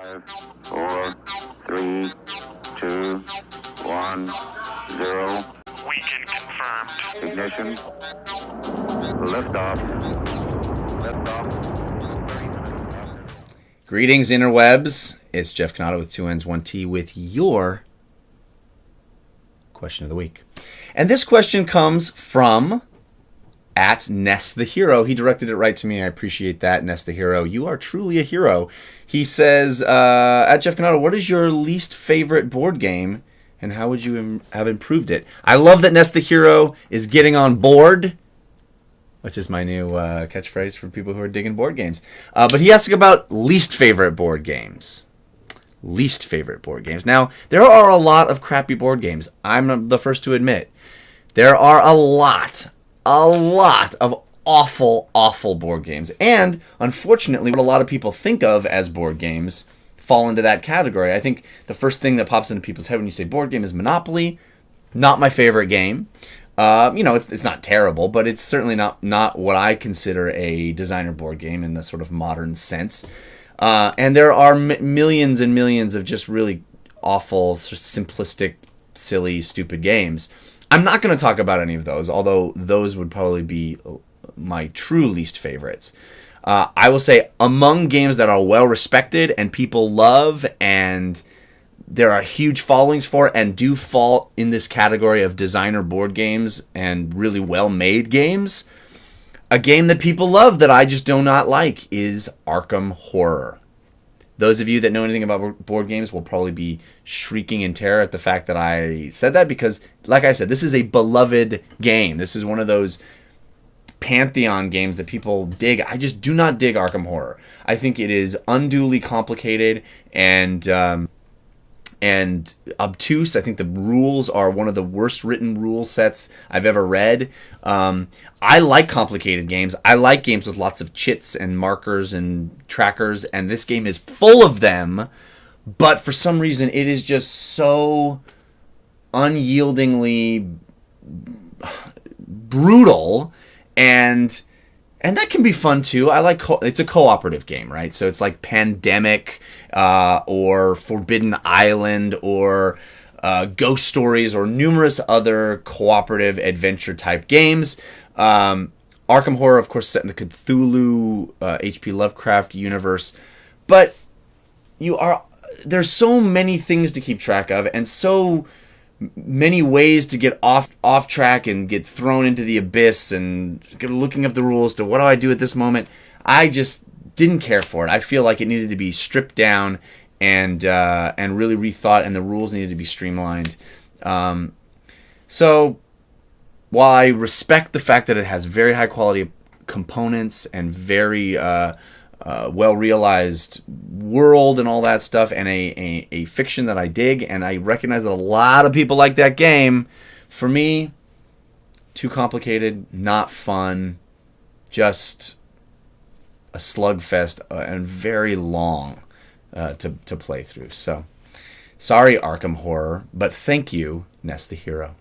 5, 4, 3, 2, 1, 0. Weekend confirmed. Ignition. Liftoff. Greetings, interwebs. It's Jeff Cannata with 2 N's, 1 T with your question of the week. And this question comes from at Ness the Hero. He directed it right to me. I appreciate that, Ness the Hero. You are truly a hero. He says, at Jeff Cannata, what is your least favorite board game and how would you have improved it? I love that Ness the Hero is getting on board, which is my new catchphrase for people who are digging board games. But he asked about least favorite board games. Least favorite board games. Now, there are a lot of crappy board games. I'm the first to admit. There are a lot of awful board games. And, unfortunately, what a lot of people think of as board games fall into that category. I think the first thing that pops into people's head when you say board game is Monopoly. Not my favorite game. It's not terrible, but it's certainly not what I consider a designer board game in the sort of modern sense. And there are millions and millions of just really awful, simplistic, silly, stupid games. I'm not going to talk about any of those, although those would probably be my true least favorites. I will say among games that are well respected and people love and there are huge followings for and do fall in this category of designer board games and really well-made games, a game that people love that I just do not like is Arkham Horror. Those of you that know anything about board games will probably be shrieking in terror at the fact that I said that because, like I said, this is a beloved game. This is one of those pantheon games that people dig. I just do not dig Arkham Horror. I think it is unduly complicated and obtuse. I think the rules are one of the worst written rule sets I've ever read. I like complicated games. I like games with lots of chits and markers and trackers, and this game is full of them, but for some reason it is just so unyieldingly brutal, and that can be fun too. I like it's a cooperative game, right? So it's like Pandemic or Forbidden Island or Ghost Stories or numerous other cooperative adventure type games. Arkham Horror, of course, set in the Cthulhu H.P. Lovecraft universe, but there's so many things to keep track of and so many ways to get off track and get thrown into the abyss and looking up the rules to what do I do at this moment. I just didn't care for it. I feel like it needed to be stripped down and really rethought, and the rules needed to be streamlined. So while I respect the fact that it has very high quality components and very well realized world and all that stuff, and a fiction that I dig, and I recognize that a lot of people like that game, for me, too complicated, not fun, just a slugfest and very long to play through. So sorry, Arkham Horror, but thank you, Ness the Hero.